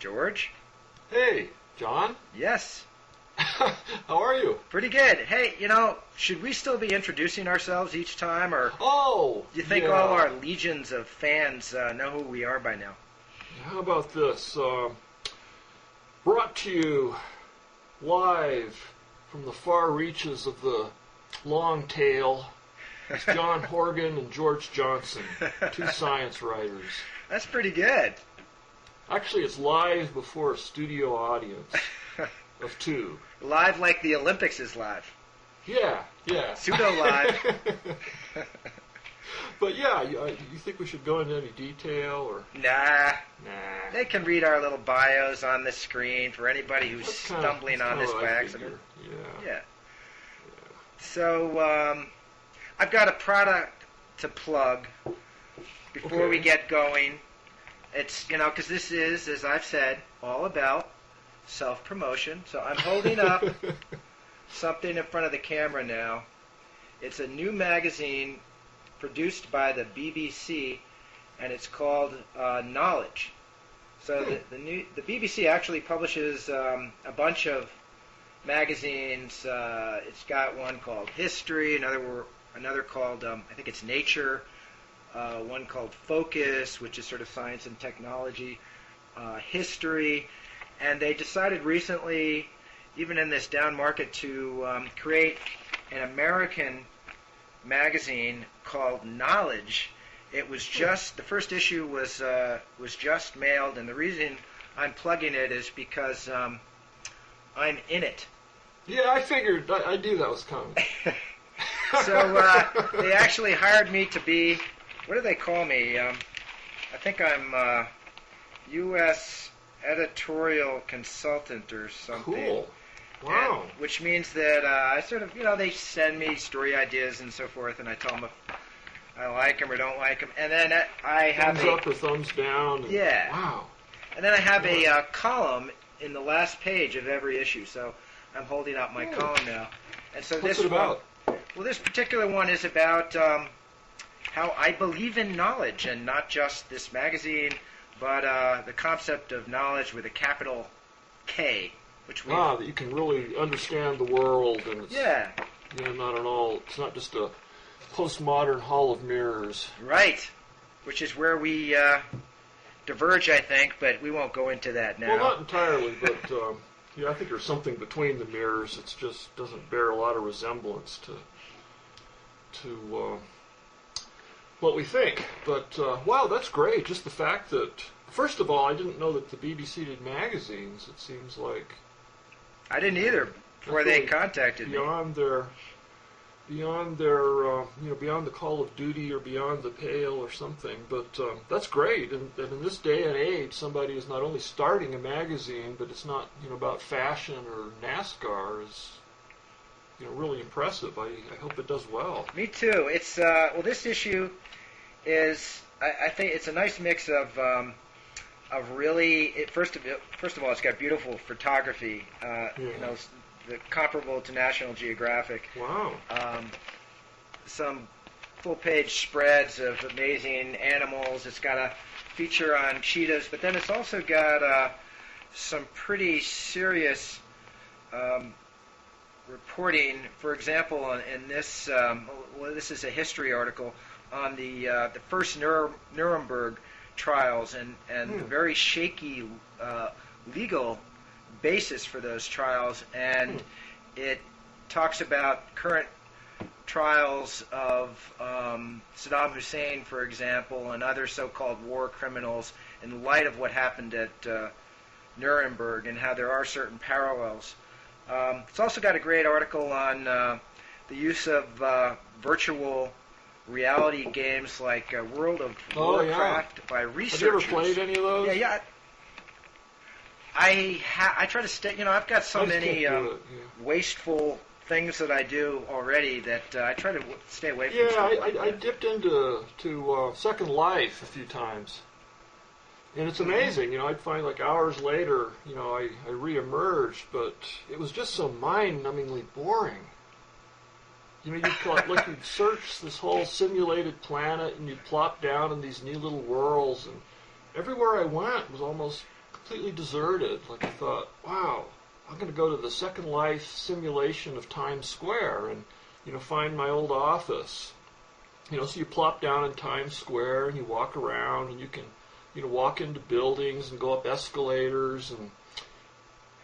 George? Hey, John. Yes. How are you? Pretty good. Hey, should we still be introducing ourselves each time, or Oh, do you think all our legions of fans know who we are by now? How about this? Brought to you live from the far reaches of the long tail. It's John Horgan and George Johnson, two science writers. That's pretty good. Actually, it's live before a studio audience of two. Live like the Olympics is live. Yeah. Pseudo-live. But yeah, you think we should go into any detail? Or Nah. They can read our little bios on the screen for anybody who's stumbling on this by accident. Yeah. So, I've got a product to plug before we get going. It's, because this is, as I've said, all about self-promotion. So I'm holding up something in front of the camera now. It's a new magazine produced by the BBC, and it's called Knowledge. So the BBC actually publishes a bunch of magazines. It's got one called History, another called I think it's Nature, one called Focus, which is sort of science and technology, History, and they decided recently, even in this down market, to create an American magazine called Knowledge. It was the first issue was just mailed, and the reason I'm plugging it is because I'm in it. Yeah, I figured. I knew that was coming. So they actually hired me to be, what do they call me? I think I'm U.S. editorial consultant or something. Cool. Wow. And, which means that I sort of, they send me story ideas and so forth, and I tell them if I like them or don't like them. And then I have thumbs up or thumbs down. Yeah. Wow. And then I have a column in the last page of every issue. So I'm holding up my column now. And so What's it about? Well, this particular one is about how I believe in knowledge, and not just this magazine, but the concept of knowledge with a capital K. That you can really understand the world, and it's it's not just a postmodern hall of mirrors. Right, which is where we diverge, I think, but we won't go into that now. Well, not entirely, but I think there's something between the mirrors. It just doesn't bear a lot of resemblance to what we think. But wow, that's great. Just the fact that, first of all, I didn't know that the BBC did magazines. It seems like I didn't either before they contacted me. Beyond their beyond the call of duty or beyond the pale or something. But that's great. And in this day and age, somebody is not only starting a magazine, but it's not about fashion or NASCAR is really impressive. I hope it does well. Me too. It's this issue is I think it's a nice mix of really, first of all, it's got beautiful photography, comparable to National Geographic. Wow. Some full-page spreads of amazing animals. It's got a feature on cheetahs, but then it's also got some pretty serious reporting. For example, in this, this is a history article on the first Nuremberg trials and the very shaky legal basis for those trials, and it talks about current trials of Saddam Hussein, for example, and other so-called war criminals in light of what happened at Nuremberg, and how there are certain parallels. It's also got a great article on the use of virtual reality games like World of Warcraft by researchers. Have you ever played any of those? Yeah. I try to stay. I've got so many wasteful things that I do already that I try to stay away from. Yeah, I dipped into Second Life a few times, and it's amazing. I'd find like hours later, I re-emerged, but it was just so mind-numbingly boring. You'd search this whole simulated planet, and you'd plop down in these new little worlds, and everywhere I went was almost completely deserted. Like I thought, wow, I'm going to go to the Second Life simulation of Times Square and, find my old office. So you plop down in Times Square and you walk around and you can, walk into buildings and go up escalators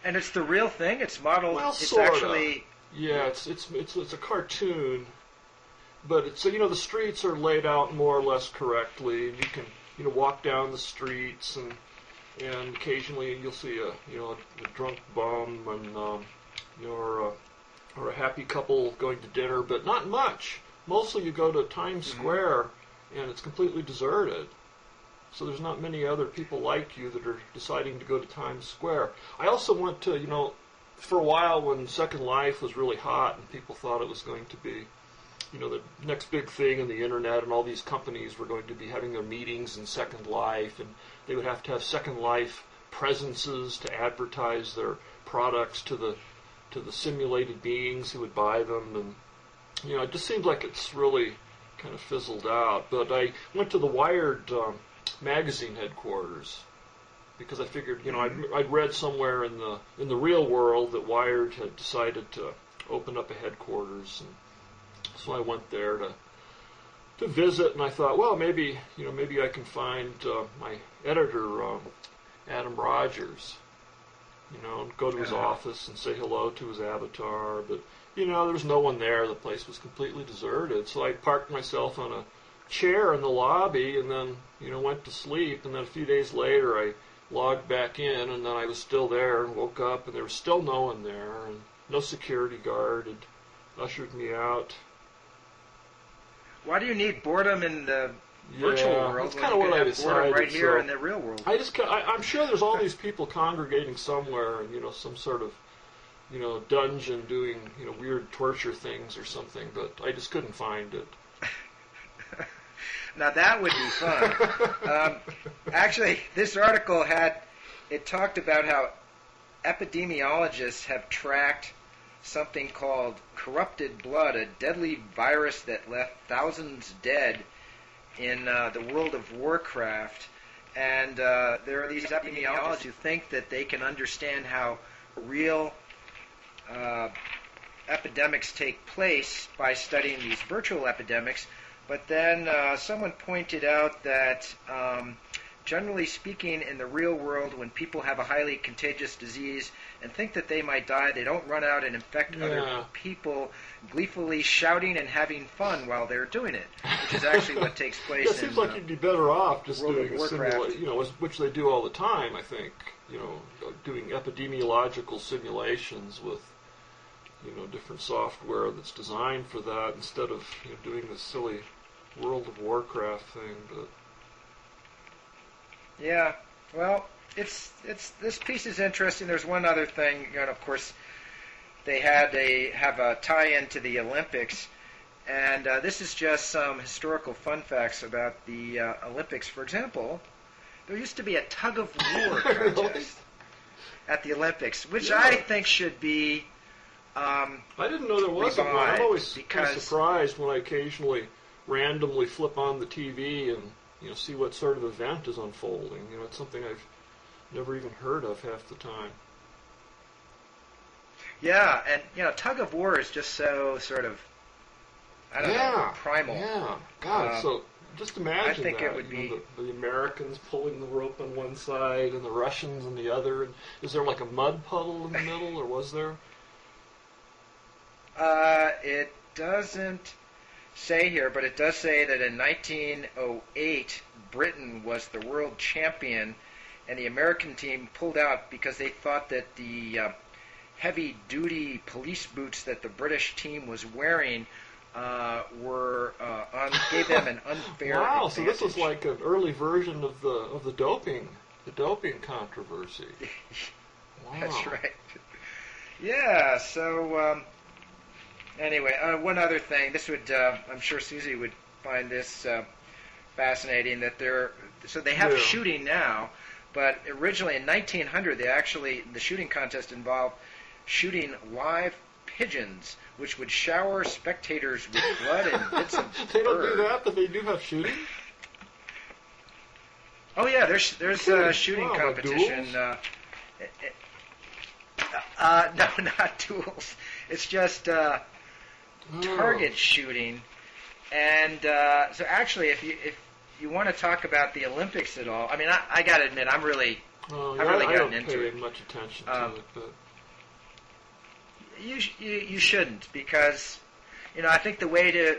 And it's the real thing. It's modeled. Well, it's sorta. actually. Yeah, it's a cartoon, but it's the streets are laid out more or less correctly. And you can walk down the streets and occasionally you'll see a drunk bum and or a happy couple going to dinner, but not much. Mostly you go to Times Square and it's completely deserted. So there's not many other people like you that are deciding to go to Times Square. I also went to, for a while when Second Life was really hot and people thought it was going to be, the next big thing in the internet, and all these companies were going to be having their meetings in Second Life, and they would have to have Second Life presences to advertise their products to the simulated beings who would buy them, and it just seems like it's really kind of fizzled out. But I went to the Wired magazine headquarters because I figured, I'd read somewhere in the real world that Wired had decided to open up a headquarters, and so I went there to visit, and I thought, well, maybe I can find my editor, Adam Rogers, and go to his office and say hello to his avatar. But there was no one there. The place was completely deserted. So I parked myself on a chair in the lobby, and then went to sleep. And then a few days later, I logged back in, and then I was still there, and woke up, and there was still no one there, and no security guard had ushered me out. Why do you need boredom in the virtual world? That's kind of what I decided. Right here in the real world. I'm sure there's all these people congregating somewhere in some sort of dungeon doing weird torture things or something, but I just couldn't find it. Now that would be fun. Actually, this article talked about how epidemiologists have tracked something called corrupted blood, a deadly virus that left thousands dead in the world of Warcraft. And there are these epidemiologists who think that they can understand how real epidemics take place by studying these virtual epidemics. But then someone pointed out that generally speaking, in the real world, when people have a highly contagious disease and think that they might die, they don't run out and infect other people, gleefully shouting and having fun while they're doing it, which is actually what takes place. It seems like you'd be better off just doing a simulation, which they do all the time, I think. Doing epidemiological simulations with different software that's designed for that instead of doing this silly World of Warcraft thing, but. Yeah, well, it's this piece is interesting. There's one other thing, of course, they have a tie-in to the Olympics, and this is just some historical fun facts about the Olympics. For example, there used to be a tug-of-war contest at the Olympics, which I think should be I didn't know there was one. I'm always kind of surprised when I occasionally randomly flip on the TV and see what sort of event is unfolding. It's something I've never even heard of half the time. Yeah, and tug of war is just so sort of, I don't know, primal. Yeah, God. So just imagine I think that. It would be the Americans pulling the rope on one side and the Russians on the other. And is there like a mud puddle in the middle, or was there? It doesn't say here, but it does say that in 1908, Britain was the world champion, and the American team pulled out because they thought that the heavy-duty police boots that the British team was wearing gave them an unfair advantage. So this was like an early version of the doping controversy. Wow. That's right. Yeah. So. Anyway, one other thing. This would, I'm sure Susie would find this fascinating. That they have shooting now, but originally in 1900, the shooting contest involved shooting live pigeons, which would shower spectators with blood and bits of They don't do that, but they do have shooting. Oh yeah, there's a shooting Wow, like competition. duels? No, not duels. It's just target shooting. And so actually, if you want to talk about the Olympics at all, I mean, I got to admit, I've really gotten into I it. don't pay much attention to it, but You shouldn't, because I think the way to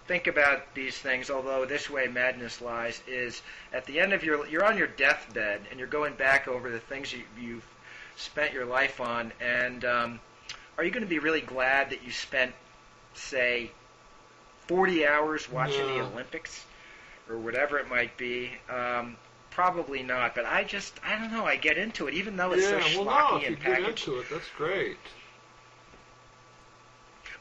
think about these things, although this way madness lies, is at the end of you're on your deathbed and you're going back over the things you've spent your life on, and are you going to be really glad that you spent, say, 40 hours watching the Olympics or whatever it might be? Probably not, but I don't know, I get into it, even though it's so schlocky and packaged. Get into it, that's great.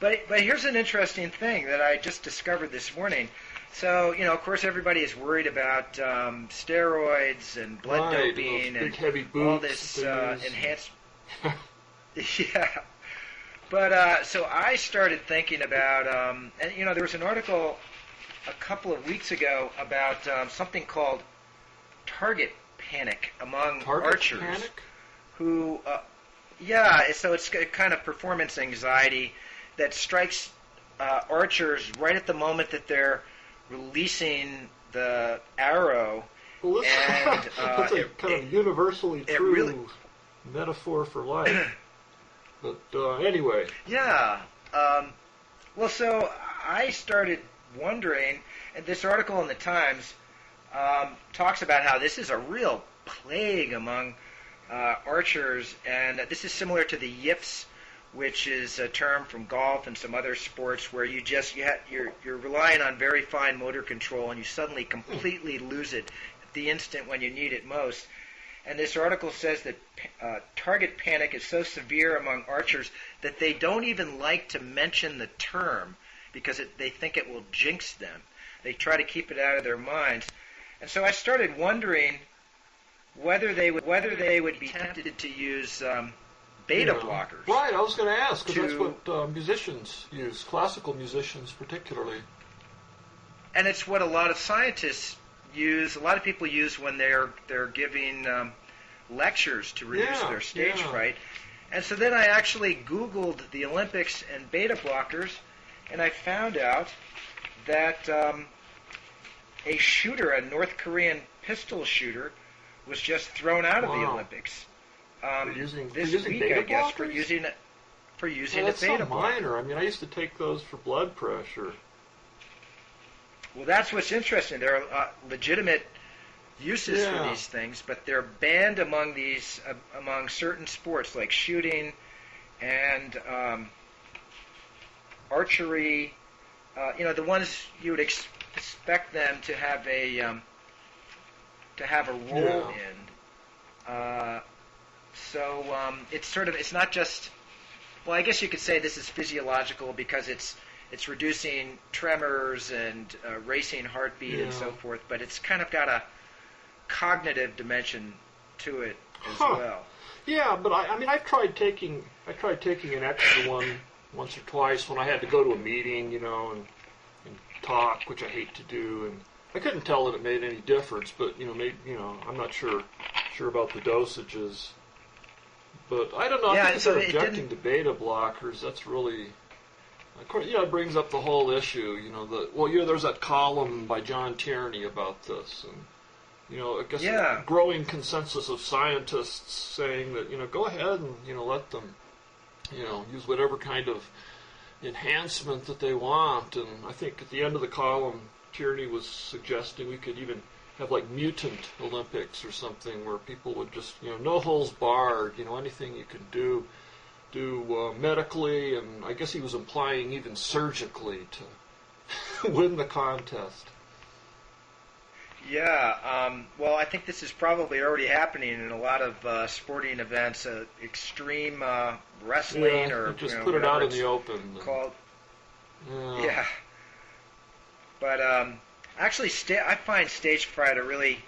But here's an interesting thing that I just discovered this morning. So, of course, everybody is worried about steroids and blood doping and heavy all this enhanced. Yeah. But so I started thinking about, and there was an article a couple of weeks ago about something called target panic among archers. Panic? Who, so it's a kind of performance anxiety that strikes archers right at the moment that they're releasing the arrow. Well, that's a kind of universally true metaphor for life. But anyway. Yeah. Well, so I started wondering, and this article in the Times talks about how this is a real plague among archers, and this is similar to the yips, which is a term from golf and some other sports where you're relying on very fine motor control and you suddenly completely lose it at the instant when you need it most. And this article says that target panic is so severe among archers that they don't even like to mention the term because they think it will jinx them. They try to keep it out of their minds. And so I started wondering whether they would be tempted to use beta blockers. Right, I was going to ask, because that's what musicians use, classical musicians particularly. And it's what a lot of scientists use, a lot of people use when they're giving lectures to reduce their stage fright. And so then I actually Googled the Olympics and beta blockers, and I found out that a shooter, a North Korean pistol shooter, was just thrown out of the Olympics. This week, I guess, for using a beta that's so blocker. minor. I mean, I used to take those for blood pressure. Well, that's what's interesting. There are legitimate uses for these things, but they're banned among among certain sports like shooting and archery. The ones you would expect them to have a role in. So it's not just. Well, I guess you could say this is physiological because it's reducing tremors and racing heartbeat and so forth, but it's kind of got a cognitive dimension to it as well. Yeah, but I mean, I've tried taking an extra one once or twice when I had to go to a meeting, and talk, which I hate to do, and I couldn't tell that it made any difference, but I'm not sure about the dosages. But I don't know. I think if they're objecting to beta blockers, that's really, of course, it brings up the whole issue. There's that column by John Tierney about this, and I guess growing consensus of scientists saying that go ahead and let them use whatever kind of enhancement that they want. And I think at the end of the column, Tierney was suggesting we could even have like mutant Olympics or something where people would just, no holes barred, anything you can do medically, and I guess he was implying even surgically to win the contest. Yeah, well, I think this is probably already happening in a lot of sporting events, extreme wrestling or just put it out in the open. Called. Yeah. But actually, I find stage fright a really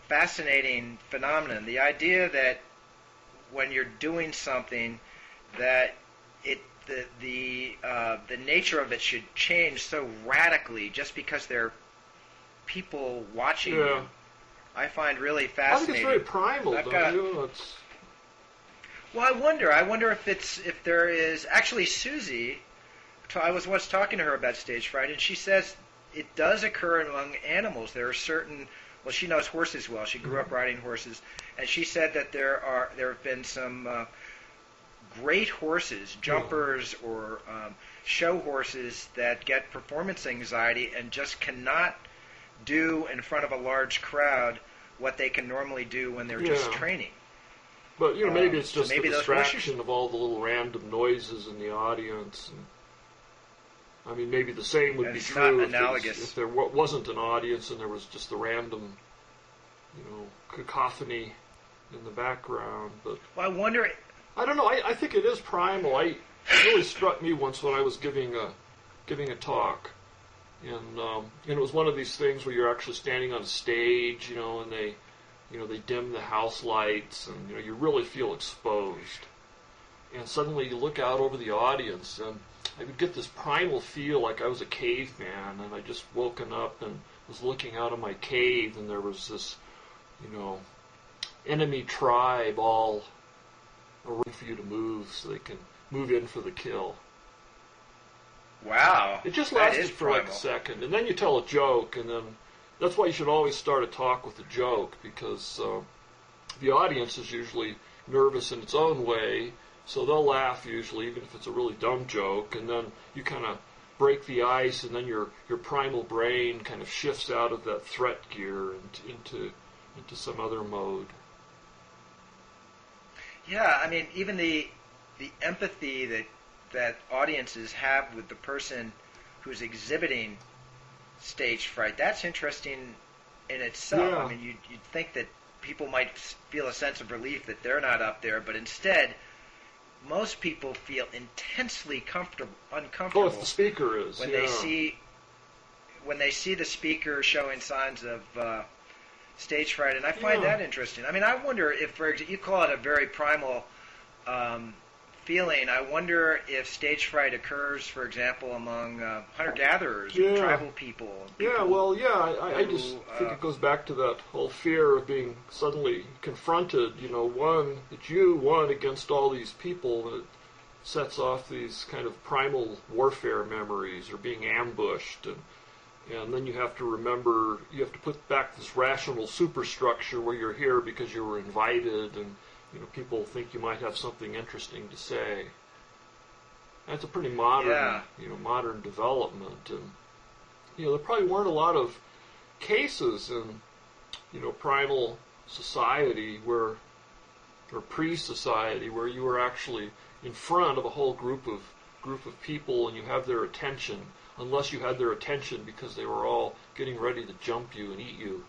fascinating phenomenon. The idea that when you're doing something, that the nature of it should change so radically just because there are people watching you. I find really I think fascinating. it's very primal, don't you? It's... Well, I wonder if there is actually Susie. I was once talking to her about stage fright, and she says it does occur among animals. There are certain. Well, she knows horses well. She grew up riding horses, and she said that there have been some great horses, jumpers or show horses that get performance anxiety and just cannot do in front of a large crowd what they can normally do when they're just training. But maybe it's just maybe the distraction of all the little random noises in the audience. And, I mean, maybe the same would be true if there wasn't an audience and there was just the random, cacophony in the background. But well, I wonder. I don't know. I think it is primal. It really struck me once when I was giving a talk, and it was one of these things where you're actually standing on a stage, and they dim the house lights, and you really feel exposed. And suddenly you look out over the audience, and I would get this primal feel like I was a caveman, and I just woken up and was looking out of my cave, and there was this, enemy tribe all around for you to move so they can move in for the kill. Wow. It just lasted for like a second, and then you tell a joke, and then that's why you should always start a talk with a joke, because the audience is usually nervous in its own way, so they'll laugh usually, even if it's a really dumb joke, and then you kind of break the ice, and then your primal brain kind of shifts out of that threat gear and into some other mode. Yeah, I mean, even the empathy that audiences have with the person who's exhibiting stage fright, that's interesting in itself. Yeah. I mean, you'd think that people might feel a sense of relief that they're not up there, but instead, most people feel intensely uncomfortable. Oh, if the speaker is. When they see the speaker showing signs of stage fright, and I find that interesting. I mean, I wonder if, for example, you call it a very primal feeling. I wonder if stage fright occurs, for example, among hunter-gatherers, tribal people. I just think it goes back to that whole fear of being suddenly confronted, one against all these people, that sets off these kind of primal warfare memories, or being ambushed, and then you have to remember, you have to put back this rational superstructure where you're here because you were invited, and people think you might have something interesting to say. That's a pretty modern, modern development, and there probably weren't a lot of cases in, primal society or pre-society where you were actually in front of a whole group of people and you have their attention, unless you had their attention because they were all getting ready to jump you and eat you.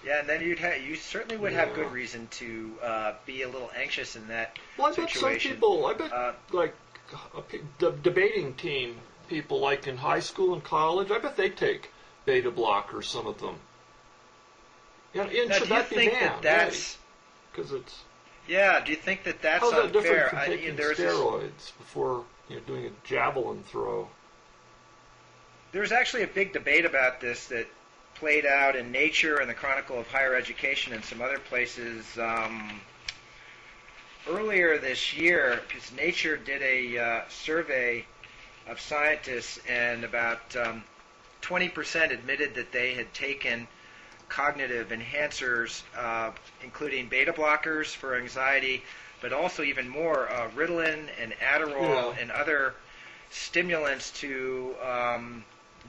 Yeah, and then you certainly would have good reason to be a little anxious in that situation. I bet debating team people, like in high school and college, I bet they take beta blockers, some of them. And should that be banned? Because it's... Yeah, do you think that that's unfair? How's that different from taking steroids before doing a javelin throw? There's actually a big debate about this that played out in Nature and the Chronicle of Higher Education and some other places earlier this year, because Nature did a survey of scientists, and about 20% admitted that they had taken cognitive enhancers, including beta blockers for anxiety, but also even more Ritalin and Adderall and other stimulants to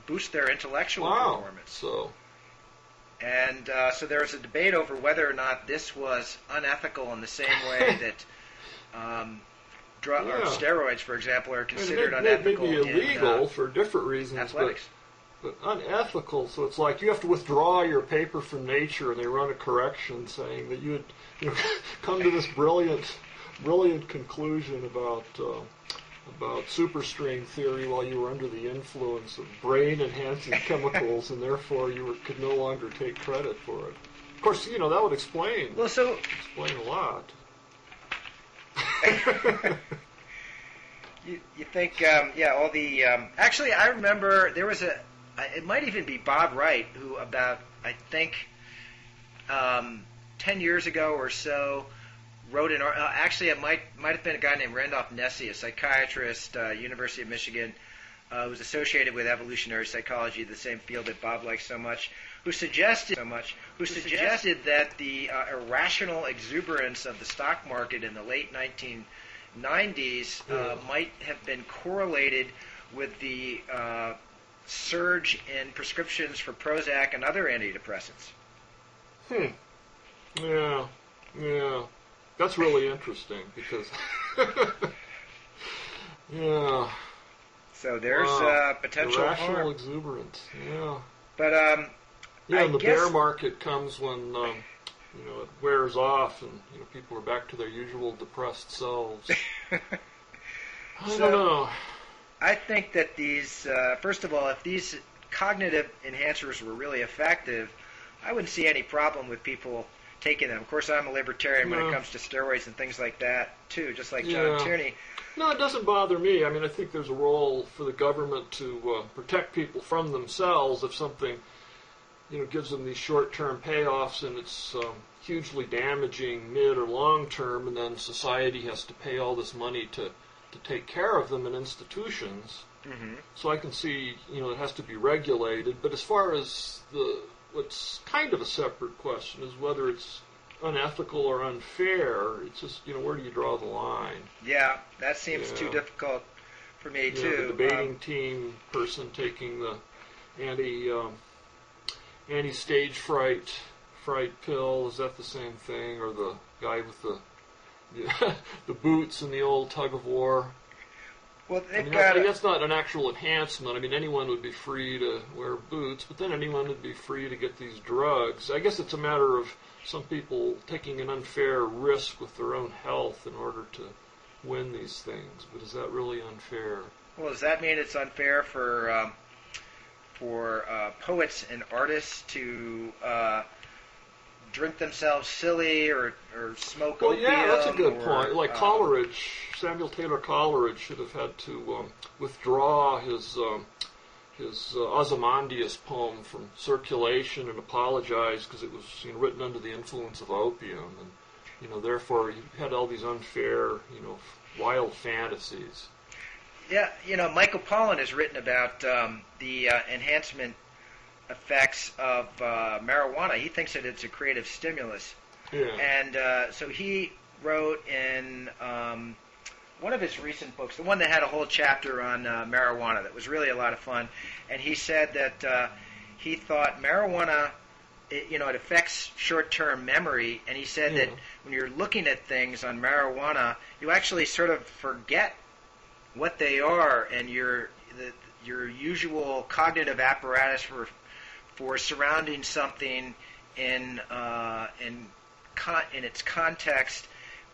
boost their intellectual performance. And so there was a debate over whether or not this was unethical in the same way that or steroids, for example, are considered unethical. It may be illegal for different reasons, athletics. But unethical. So it's like you have to withdraw your paper from Nature, and they run a correction saying that you had come to this brilliant conclusion about superstring theory while you were under the influence of brain-enhancing chemicals, and therefore you could no longer take credit for it. Of course, that would explain a lot. You think, all the... actually, I remember there was it might even be Bob Wright, who about, I think, 10 years ago or so, wrote an article. Actually, it might have been a guy named Randolph Nessy, a psychiatrist, University of Michigan, who's associated with evolutionary psychology, the same field that Bob likes so much, who suggested that the irrational exuberance of the stock market in the late 1990s might have been correlated with the surge in prescriptions for Prozac and other antidepressants. Yeah. That's really interesting because, yeah. So there's potential irrational harm. exuberance, yeah. But and the bear market comes when it wears off and people are back to their usual depressed selves. I don't know. I think that these, first of all, if these cognitive enhancers were really effective, I wouldn't see any problem with people taking them. Of course, I'm a libertarian when it comes to steroids and things like that, too, just like John Tierney. No, it doesn't bother me. I mean, I think there's a role for the government to protect people from themselves if something, gives them these short-term payoffs and it's hugely damaging mid or long-term, and then society has to pay all this money to take care of them in institutions. Mm-hmm. So I can see, it has to be regulated. But as far as what's kind of a separate question is whether it's unethical or unfair. It's just, where do you draw the line? Yeah, that seems too difficult for me, too. The debating team person taking the anti-stage fright pill, is that the same thing? Or the guy with the boots in the old tug of war? Well, that's not an actual enhancement. I mean, anyone would be free to wear boots, but then anyone would be free to get these drugs. I guess it's a matter of some people taking an unfair risk with their own health in order to win these things. But is that really unfair? Well, does that mean it's unfair for poets and artists to drink themselves silly or smoke opium? Yeah, that's a good point. Like Coleridge, Samuel Taylor Coleridge should have had to withdraw his Ozymandias poem from circulation and apologize because it was written under the influence of opium, and therefore he had all these unfair, wild fantasies. Yeah, Michael Pollan has written about the enhancement effects of marijuana. He thinks that it's a creative stimulus. Yeah. And so he wrote in one of his recent books, the one that had a whole chapter on marijuana that was really a lot of fun, and he said that he thought marijuana, it affects short-term memory, and he said that when you're looking at things on marijuana, you actually sort of forget what they are, and your usual cognitive apparatus for surrounding something in its context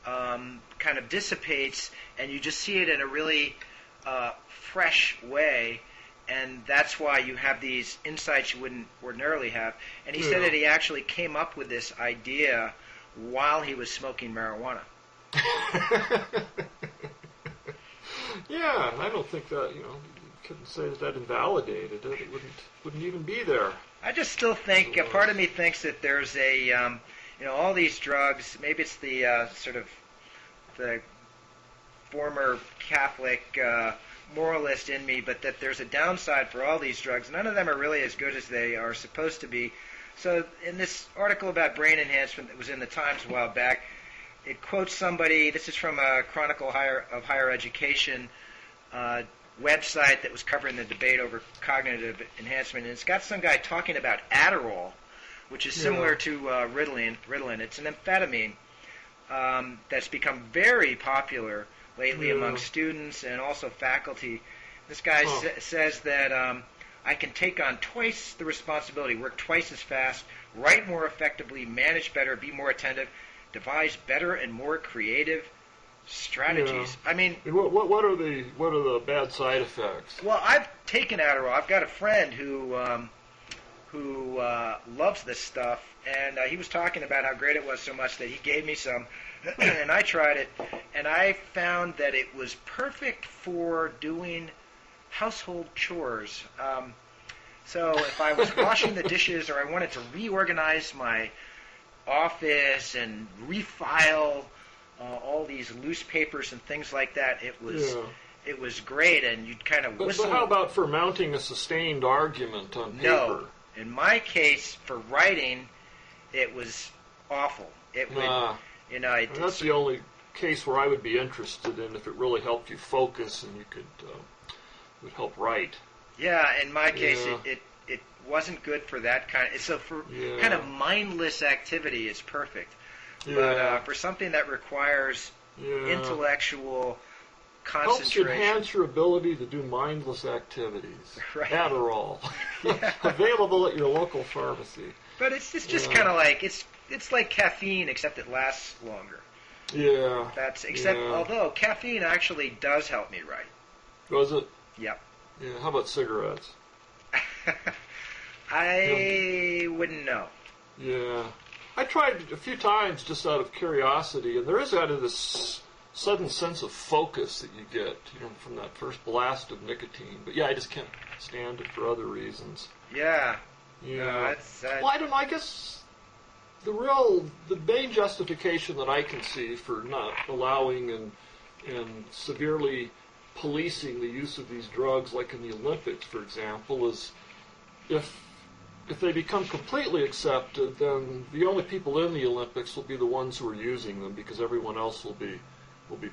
kind of dissipates, and you just see it in a really fresh way, and that's why you have these insights you wouldn't ordinarily have. And he said that he actually came up with this idea while he was smoking marijuana. Yeah, I don't think that, you couldn't say that invalidated it. It wouldn't even be there. I just still think, part of me thinks that there's a, all these drugs, maybe it's the sort of the former Catholic moralist in me, but that there's a downside for all these drugs. None of them are really as good as they are supposed to be. So in this article about brain enhancement that was in the Times a while back, it quotes somebody, this is from a Chronicle of Higher Education website that was covering the debate over cognitive enhancement, and it's got some guy talking about Adderall, which is similar to Ritalin. It's an amphetamine that's become very popular lately among students and also faculty. This guy says that I can take on twice the responsibility, work twice as fast, write more effectively, manage better, be more attentive, devise better and more creative strategies. Yeah. I mean, what are the bad side effects? Well, I've taken Adderall. I've got a friend who loves this stuff, and he was talking about how great it was so much that he gave me some, and I tried it, and I found that it was perfect for doing household chores. So if I was washing the dishes or I wanted to reorganize my office and refile all these loose papers and things like that, it was great, and you'd kind of whistle. But how about for mounting a sustained argument on paper? No. In my case, for writing, it was awful. It would, that's the only case where I would be interested in if it really helped you focus and you could would help write. Yeah, in my case, it wasn't good for that kind of. So for kind of mindless activity, it's perfect. Yeah. But for something that requires intellectual concentration, helps you enhance your ability to do mindless activities. Right. Adderall, available at your local pharmacy. But it's just kind of like it's like caffeine, except it lasts longer. Yeah. Although caffeine actually does help me write. Does it? Yep. Yeah. How about cigarettes? I wouldn't know. Yeah. I tried a few times just out of curiosity, and there is kind of this sudden sense of focus that you get, from that first blast of nicotine. But yeah, I just can't stand it for other reasons. Yeah. Yeah. Well, I don't know. I guess the main justification that I can see for not allowing and severely policing the use of these drugs, like in the Olympics, for example, is if they become completely accepted, then the only people in the Olympics will be the ones who are using them, because everyone else will be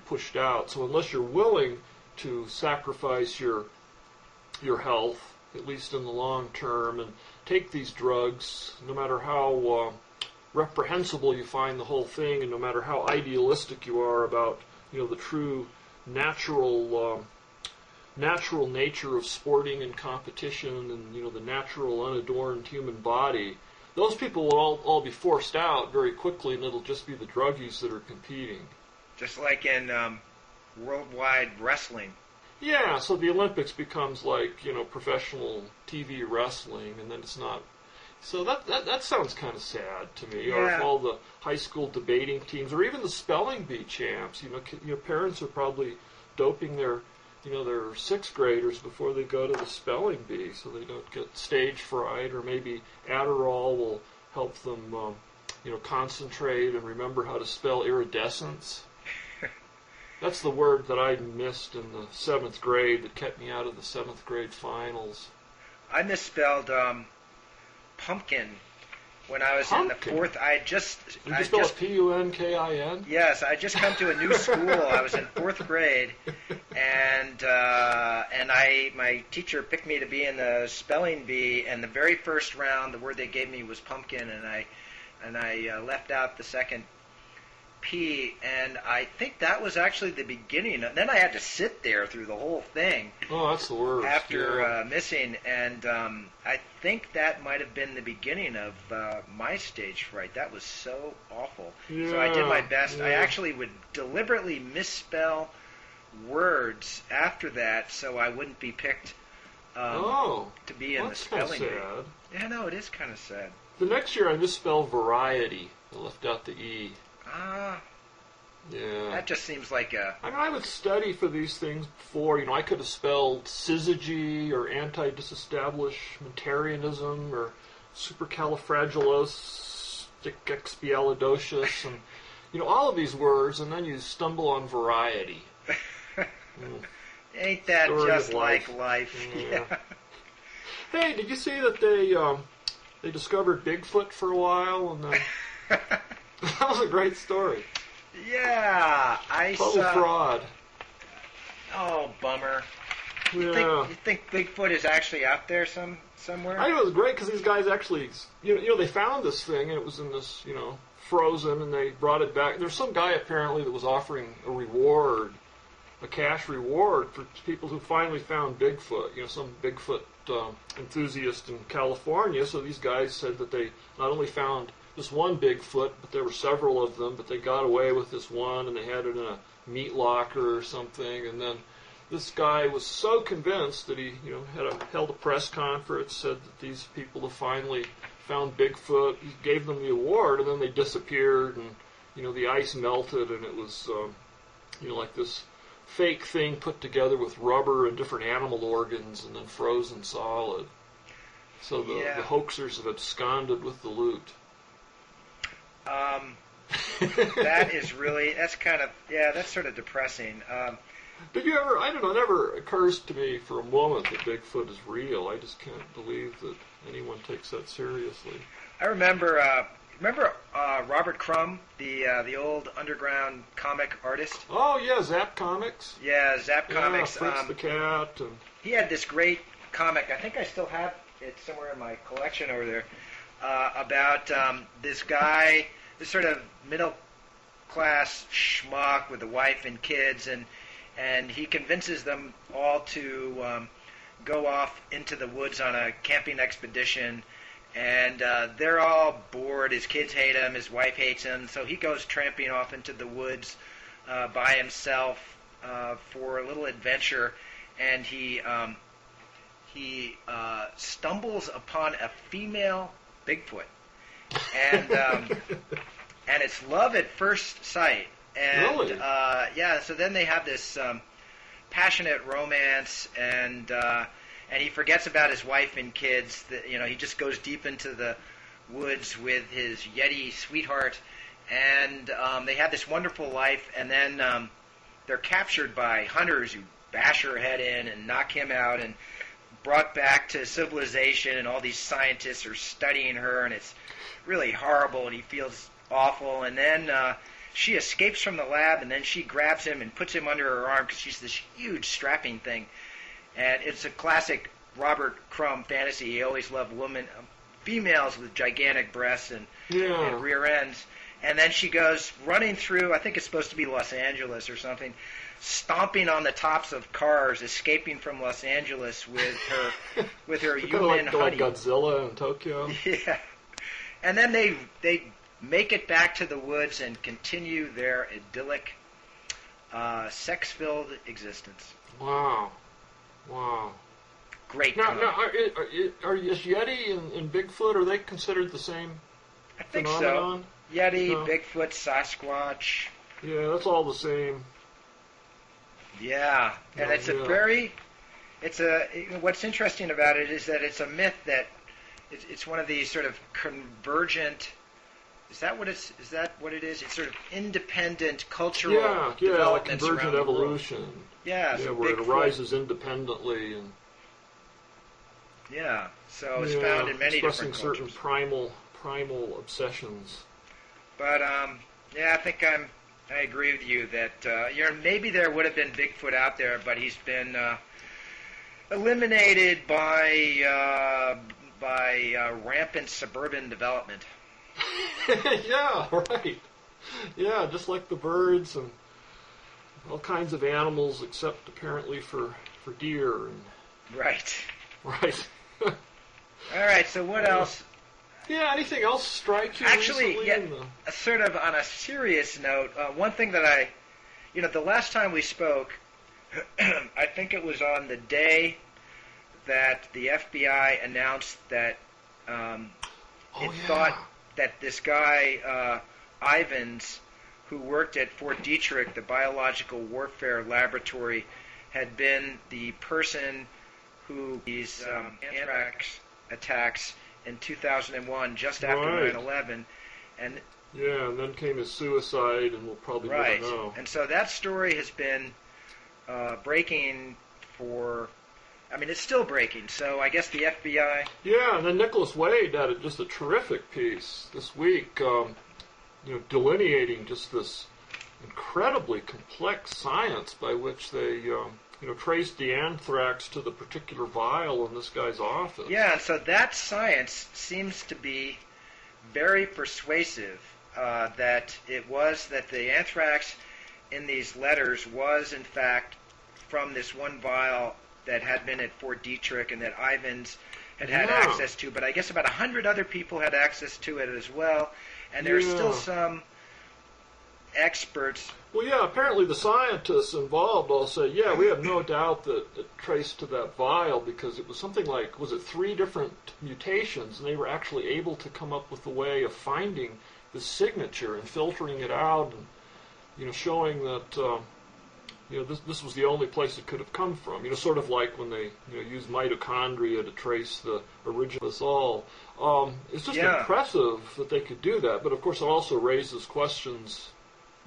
pushed out. So unless you're willing to sacrifice your health, at least in the long term, and take these drugs, no matter how reprehensible you find the whole thing, and no matter how idealistic you are about the true natural nature of sporting and competition, and the natural unadorned human body, those people will all be forced out very quickly, and it'll just be the druggies that are competing. Just like in worldwide wrestling. Yeah, so the Olympics becomes like professional TV wrestling, and then it's not. So that sounds kind of sad to me. Yeah. Or if all the high school debating teams, or even the spelling bee champs, parents are probably doping their sixth graders before they go to the spelling bee, so they don't get stage fright, or maybe Adderall will help them, concentrate and remember how to spell iridescence. That's the word that I missed in the 7th grade that kept me out of the 7th grade finals. I misspelled pumpkin when I was in the 4th. Did you spell it P-U-N-K-I-N? Yes, I just come to a new school. I was in 4th grade, and my teacher picked me to be in the spelling bee. And the very first round, the word they gave me was pumpkin, and I left out the second P, and I think that was actually the beginning. Then I had to sit there through the whole thing. Oh, that's the worst. After missing, and I think that might have been the beginning of my stage fright. That was so awful. Yeah, so I did my best. Yeah. I actually would deliberately misspell words after that, so I wouldn't be picked to be in the spelling bee. That's kind of sad. Yeah, no, it is kind of sad. The next year I misspelled variety. I left out the E. Yeah. That just seems like a... I would study for these things before. I could have spelled syzygy or anti-disestablishmentarianism or supercalifragilisticexpialidocious and, all of these words, and then you stumble on variety. Ain't that Story just of life. like life? Yeah. Hey, did you see that they discovered Bigfoot for a while? And that was a great story. Yeah, I Total saw... fraud. Oh, bummer. Yeah. You think Bigfoot is actually out there somewhere? I know it was great because these guys actually, they found this thing and it was in this, frozen, and they brought it back. There's some guy apparently that was offering a reward, a cash reward for people who finally found Bigfoot. Some Bigfoot enthusiast in California. So these guys said that they not only found this one Bigfoot, but there were several of them, but they got away with this one, and they had it in a meat locker or something, and then this guy was so convinced that he, held a press conference, said that these people have finally found Bigfoot. He gave them the award, and then they disappeared, and, the ice melted, and it was, like this fake thing put together with rubber and different animal organs, and then frozen solid. So the hoaxers have absconded with the loot. That's sort of depressing. Did you ever, I don't know, it never occurs to me for a moment that Bigfoot is real. I just can't believe that anyone takes that seriously. I remember Robert Crumb, the old underground comic artist? Oh, yeah, Zap Comics. Yeah, Zap Comics. Fritz the Cat. And he had this great comic, I think I still have it somewhere in my collection over there, about this guy, this sort of middle-class schmuck with a wife and kids, and he convinces them all to go off into the woods on a camping expedition, and they're all bored. His kids hate him, his wife hates him, so he goes tramping off into the woods by himself for a little adventure, and he stumbles upon a female Bigfoot, and and it's love at first sight. And really? So then they have this passionate romance, and he forgets about his wife and kids. He just goes deep into the woods with his Yeti sweetheart, and they have this wonderful life. And then they're captured by hunters who bash her head in and knock him out, and brought back to civilization. And all these scientists are studying her, and it's really horrible. And he feels awful. And then she escapes from the lab, and then she grabs him and puts him under her arm because she's this huge strapping thing. And it's a classic Robert Crumb fantasy. He always loved females with gigantic breasts and rear ends. And then she goes running through, I think it's supposed to be Los Angeles or something, stomping on the tops of cars, escaping from Los Angeles with her human honey. Like Godzilla in Tokyo. Yeah. And then they make it back to the woods and continue their idyllic, sex-filled existence. Wow. Great. Now are Yeti and Bigfoot, are they considered the same I think phenomenon? So. Yeti, Bigfoot, Sasquatch. Yeah, that's all the same. Yeah, and what's interesting about it is that it's a myth that it's one of these sort of convergent. Is that what it is? It's sort of independent cultural developments like convergent around evolution. The world. Yeah, so where Bigfoot, it arises independently and so it's found in many different cultures. Certain primal obsessions. But I think I agree with you that maybe there would have been Bigfoot out there, but he's been eliminated by rampant suburban development. Yeah, right. Yeah, just like the birds and all kinds of animals, except apparently for deer. Right. Right. All right. So what else? Yeah. Anything else strike you? Actually, recently sort of on a serious note, one thing that the last time we spoke, I think it was on the day that the FBI announced that thought that this guy Ivins, who worked at Fort Detrick, the biological warfare laboratory, had been the person who these anthrax attacks in 2001, just after 9/11, and then came his suicide, and we'll probably never know. And so that story has been breaking for. I mean, it's still breaking. So I guess the FBI. Yeah, and then Nicholas Wade had just a terrific piece this week, delineating just this incredibly complex science by which they, traced the anthrax to the particular vial in this guy's office. Yeah, and so that science seems to be very persuasive. That the anthrax in these letters was in fact from this one vial that had been at Fort Detrick and that Ivins had access to, but I guess about 100 other people had access to it as well, and there's still some experts. Well, yeah, apparently the scientists involved all say, we have no doubt that it traced to that vial because it was something like, 3 different mutations, and they were actually able to come up with a way of finding the signature and filtering it out and, showing that, this was the only place it could have come from. Sort of like when they use mitochondria to trace the origin of us all. It's just impressive that they could do that. But of course, it also raises questions,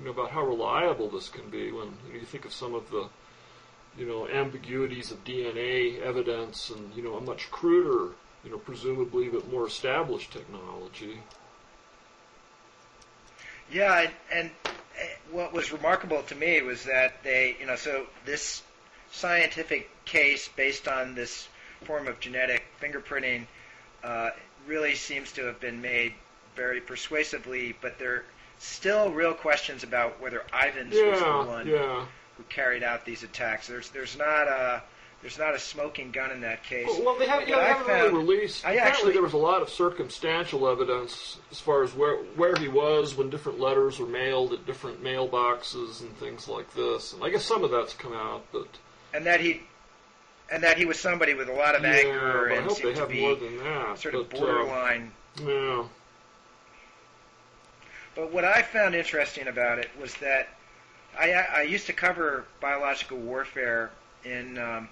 about how reliable this can be when you think of some of the, ambiguities of DNA evidence and a much cruder, presumably but more established technology. Yeah, and what was remarkable to me was that they, so this scientific case based on this form of genetic fingerprinting really seems to have been made very persuasively, but there are still real questions about whether Ivans was the one who carried out these attacks. There's not a smoking gun in that case. Well, they haven't really released. Apparently, there was a lot of circumstantial evidence as far as where he was when different letters were mailed at different mailboxes and things like this. And I guess some of that's come out, but and that he was somebody with a lot of anger but and I hope seemed they have to be more than that. sort of borderline. Yeah. But what I found interesting about it was that I used to cover biological warfare in the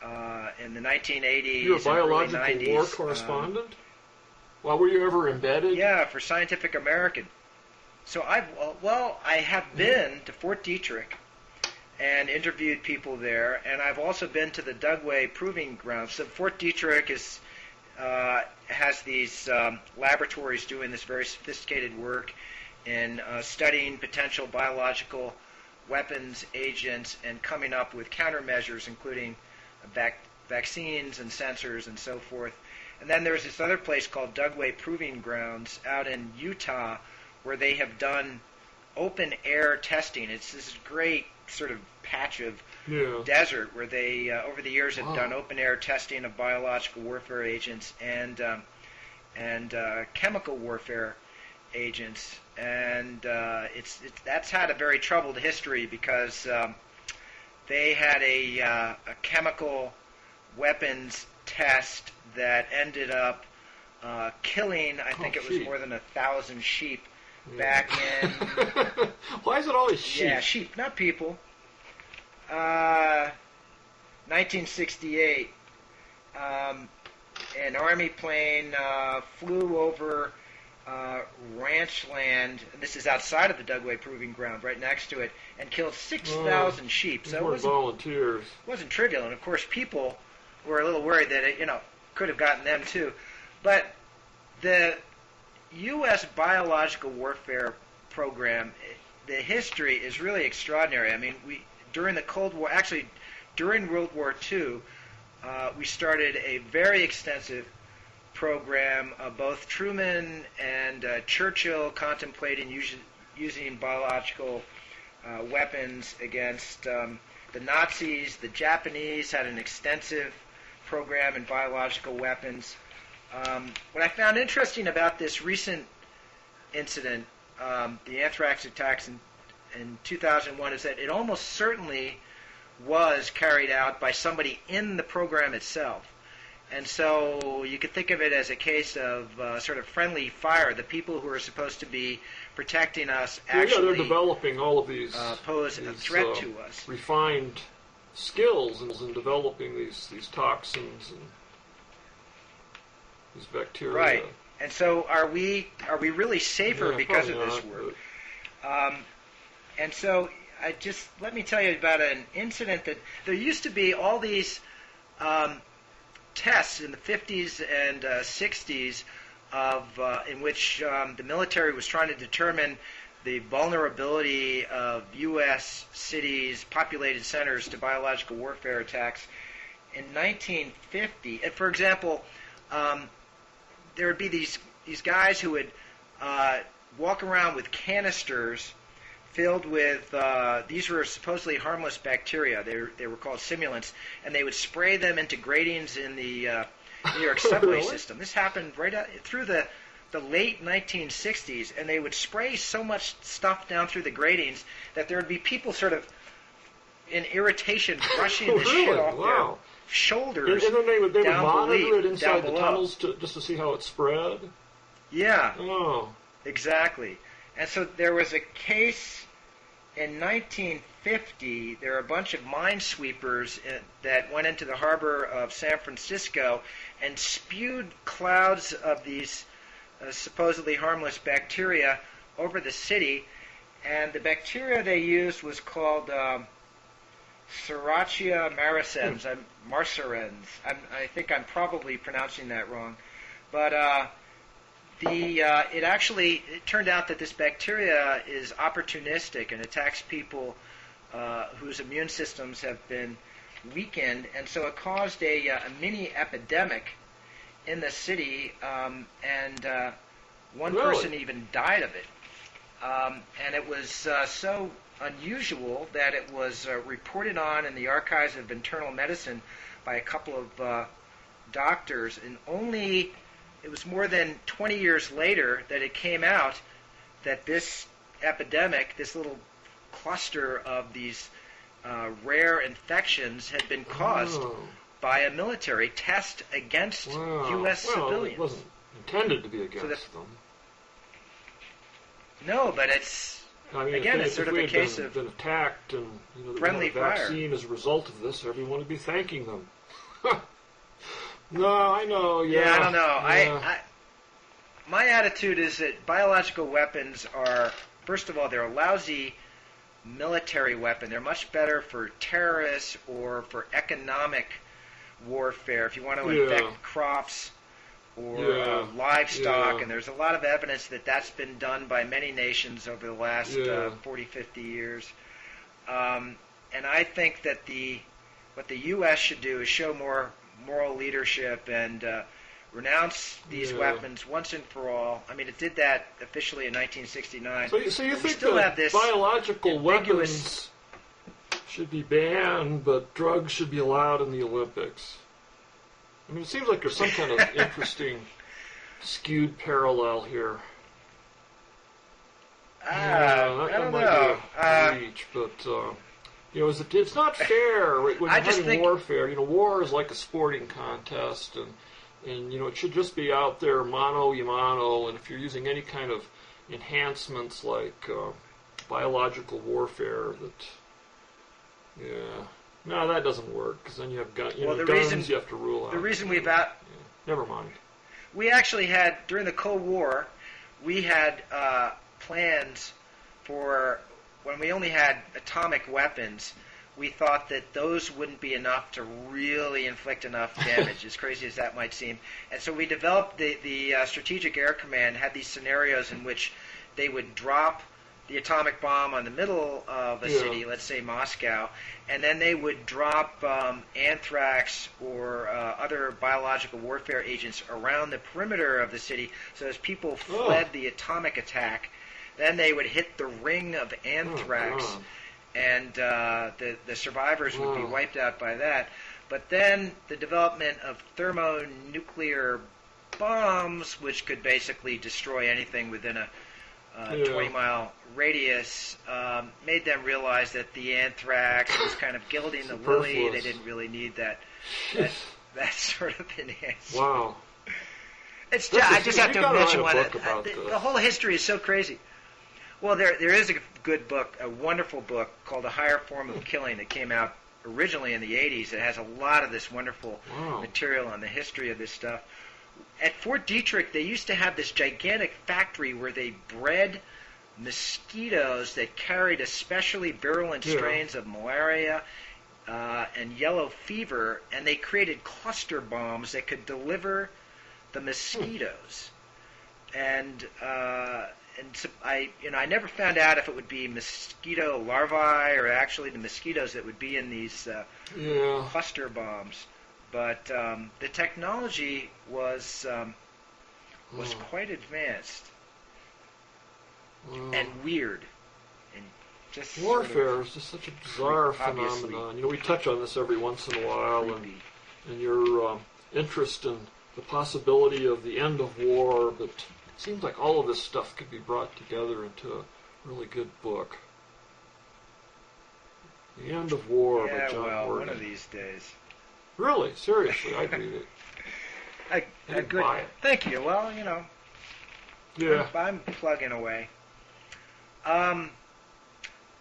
1980s. You're a and early biological 90s. war correspondent? Well, were you ever embedded? Yeah, for Scientific American. So I have been to Fort Detrick and interviewed people there, and I've also been to the Dugway Proving Grounds. So Fort Detrick has these laboratories doing this very sophisticated work in studying potential biological weapons, agents, and coming up with countermeasures, including vaccines and sensors and so forth. And then there's this other place called Dugway Proving Grounds out in Utah where they have done open-air testing. It's this great sort of patch of desert where they, over the years, have done open-air testing of biological warfare agents and chemical warfare agents. And that's had a very troubled history because they had a chemical weapons test that ended up killing, I think it was more than 1,000 sheep back in... Why is it always sheep? Yeah, sheep, not people. 1968, an Army plane flew over ranch land, and this is outside of the Dugway Proving Ground, right next to it, and killed 6,000 sheep. So it wasn't volunteers. Wasn't trivial, and of course people were a little worried that it, could have gotten them too. But the U.S. biological warfare program, the history is really extraordinary. I mean, during the Cold War, actually during World War II, we started a very extensive program. Both Truman and Churchill contemplating using biological weapons against the Nazis. The Japanese had an extensive program in biological weapons. What I found interesting about this recent incident, the anthrax attacks in 2001, is that it almost certainly was carried out by somebody in the program itself. And so you could think of it as a case of sort of friendly fire. The people who are supposed to be protecting us actually they're developing all of these pose a threat to us. Refined skills in developing these toxins and these bacteria. Right. And so are we really safer because of this work? And so let me tell you about an incident that there used to be all these tests in the 50s and 60s in which the military was trying to determine the vulnerability of U.S. cities, populated centers to biological warfare attacks. In 1950, for example, there would be these guys who would walk around with canisters filled with, these were supposedly harmless bacteria. They were called simulants, and they would spray them into gratings in the New York subway system. This happened right through the late 1960s, and they would spray so much stuff down through the gratings that there would be people sort of in irritation brushing the shit off their shoulders. And then they would monitor it down inside the below. tunnels just to see how it spread? Yeah. Oh. Exactly. And so there was a case in 1950, there were a bunch of minesweepers that went into the harbor of San Francisco and spewed clouds of these supposedly harmless bacteria over the city. And the bacteria they used was called Serratia marcescens. I think I'm probably pronouncing that wrong. But it turned out that this bacteria is opportunistic and attacks people whose immune systems have been weakened, and so it caused a mini epidemic in the city, and one person even died of it. And it was so unusual that it was reported on in the Archives of Internal Medicine by a couple of doctors, and it was more than 20 years later that it came out that this epidemic, this little cluster of these rare infections, had been caused by a military test against U.S. civilians. It wasn't intended to be against them. No, but it's it's sort of a case of been attacked and friendly fire. Vaccine as a result of this. Everyone would be thanking them. No, I know. Yeah, I don't know. Yeah. My attitude is that biological weapons are, first of all, they're a lousy military weapon. They're much better for terrorists or for economic warfare. If you want to infect crops or livestock, and there's a lot of evidence that that's been done by many nations over the last 40, 50 years. And I think that what the U.S. should do is show more moral leadership and renounce these weapons once and for all. I mean, it did that officially in 1969. So you think that biological weapons should be banned, but drugs should be allowed in the Olympics? I mean, it seems like there's some kind of interesting skewed parallel here. I don't know. Reach, but it's not fair when you're having warfare. War is like a sporting contest, and it should just be out there mano a mano. And if you're using any kind of enhancements like biological warfare, no, that doesn't work, because then you have guns. You have to rule out. The reason we've never mind. We actually had, during the Cold War, we had plans for when we only had atomic weapons. We thought that those wouldn't be enough to really inflict enough damage, as crazy as that might seem. And so we developed the Strategic Air Command had these scenarios in which they would drop the atomic bomb on the middle of a city, let's say Moscow, and then they would drop anthrax or other biological warfare agents around the perimeter of the city. So as people fled the atomic attack, then they would hit the ring of anthrax, and the survivors would be wiped out by that. But then the development of thermonuclear bombs, which could basically destroy anything within a 20-mile radius, made them realize that the anthrax was kind of gilding the lily. They didn't really need that sort of enhancement. Wow. I just have to mention one. The whole history is so crazy. Well, there is a good book, a wonderful book called A Higher Form of Killing that came out originally in the 80s. It has a lot of this wonderful material on the history of this stuff. At Fort Detrick, they used to have this gigantic factory where they bred mosquitoes that carried especially virulent strains of malaria and yellow fever, and they created cluster bombs that could deliver the mosquitoes. And so I never found out if it would be mosquito larvae or actually the mosquitoes that would be in these cluster bombs. But the technology was quite advanced and weird. And just warfare is just such a bizarre phenomenon. We touch on this every once in a while, and your interest in the possibility of the end of war, but it seems like all of this stuff could be brought together into a really good book. The End of War by John Horgan. One of these days. Really? Seriously, I'd read it. Buy it. Thank you. Well, I'm plugging away.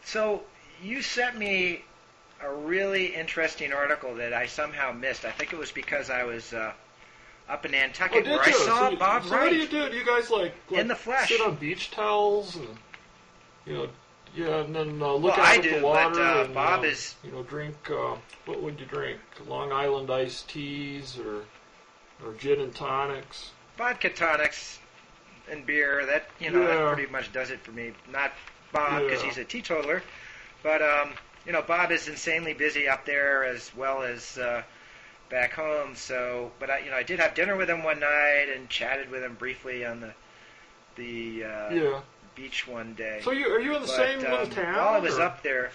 So you sent me a really interesting article that I somehow missed. I think it was because I was up in Nantucket where I saw Bob Wright. Wright. What do you do? Do you guys like in the flesh sit on beach towels and and then look well, out I at do, the water but and Bob is drink what would you drink? Long Island iced teas or gin and tonics? vodka tonics and beer. That that pretty much does it for me. Not Bob because he's a teetotaler, but Bob is insanely busy up there as well as back home. So, but I did have dinner with him one night and chatted with him briefly on the beach one day. So are you in the same little town? While I was up there.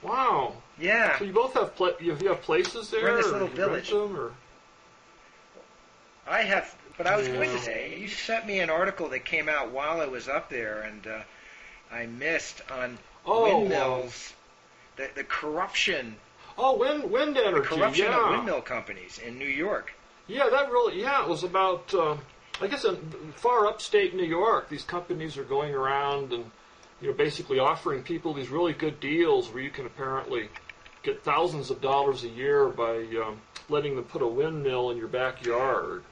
Wow. Yeah. So you both have you have places there? We're in this little village. I have, but I was going to say, you sent me an article that came out while I was up there, and I missed on windmills, the corruption. Oh, wind energy. The corruption of windmill companies in New York. Yeah, it was about, I guess in far upstate New York, these companies are going around and, basically offering people these really good deals where you can apparently get thousands of dollars a year by letting them put a windmill in your backyard.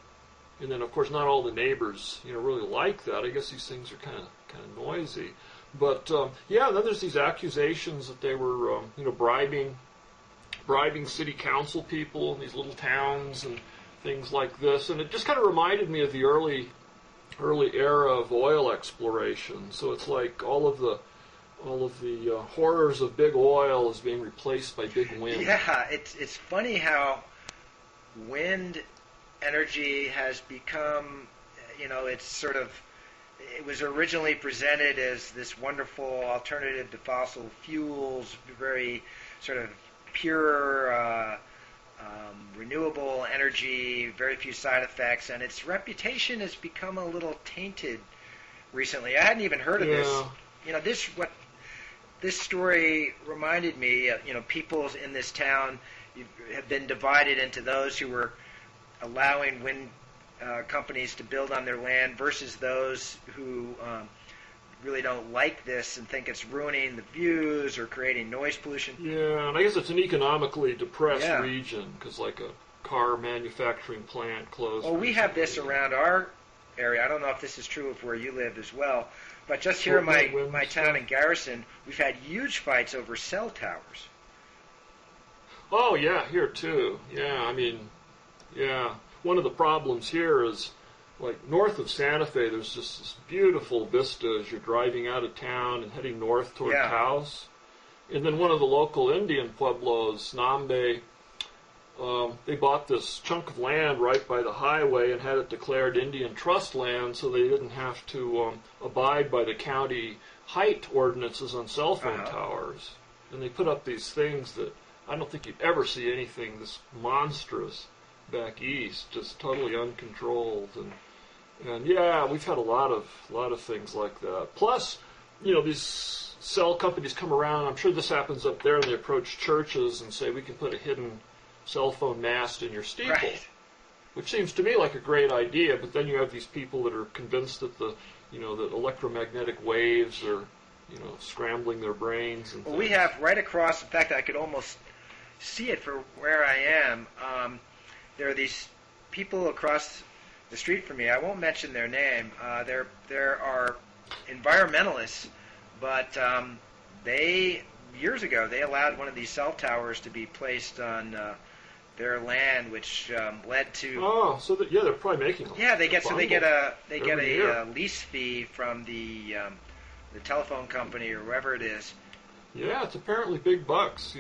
And then, of course, not all the neighbors, really like that. I guess these things are kind of noisy. But, then there's these accusations that they were, bribing city council people in these little towns and things like this. And it just kind of reminded me of the early era of oil exploration. So it's like all of the horrors of big oil is being replaced by big wind. Yeah, it's funny how wind energy has become, it was originally presented as this wonderful alternative to fossil fuels, very sort of pure, renewable energy, very few side effects, and its reputation has become a little tainted recently. I hadn't even heard of this. This story reminded me, people in this town have been divided into those who were allowing wind companies to build on their land versus those who really don't like this and think it's ruining the views or creating noise pollution. Yeah, and I guess it's an economically depressed region because like a car manufacturing plant closed. Well, we have this around our area. I don't know if this is true of where you live as well, but just here in my town in Garrison, we've had huge fights over cell towers. Oh, yeah, here too. Yeah, one of the problems here is, like, north of Santa Fe, there's just this beautiful vista as you're driving out of town and heading north toward Taos. And then one of the local Indian pueblos, Nambe, they bought this chunk of land right by the highway and had it declared Indian trust land so they didn't have to abide by the county height ordinances on cell phone towers. And they put up these things that I don't think you'd ever see anything this monstrous back east, just totally uncontrolled. And yeah, we've had a lot of things like that. Plus, these cell companies come around. I'm sure this happens up there, and they approach churches and say, we can put a hidden cell phone mast in your steeple. Right. Which seems to me like a great idea, but then you have these people that are convinced that that electromagnetic waves are, scrambling their brains and things. We have right across, in fact, I could almost see it from where I am. There are these people across the street from me. I won't mention their name. There are environmentalists, but years ago they allowed one of these cell towers to be placed on their land, which led to. They're probably making. They get a lease fee from the telephone company or whoever it is. Yeah, it's apparently big bucks.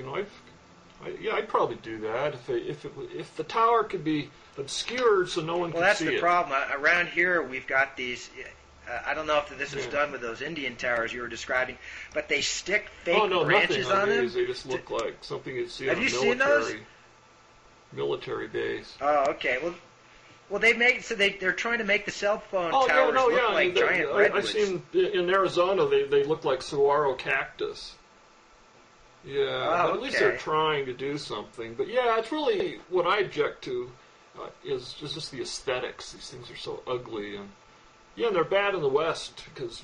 I'd probably do that if the tower could be obscured so no one could see it. Well, that's the problem. Around here, we've got these. I don't know if this is done with those Indian towers you were describing, but they stick fake branches on them. They just look like something you'd see on a military base. Oh, okay. Well, they're trying to make the cell phone towers look like giant redwoods. I've seen in Arizona they look like saguaro cactus. Yeah, but at least they're trying to do something. But yeah, it's really what I object to is just the aesthetics. These things are so ugly, and they're bad in the West because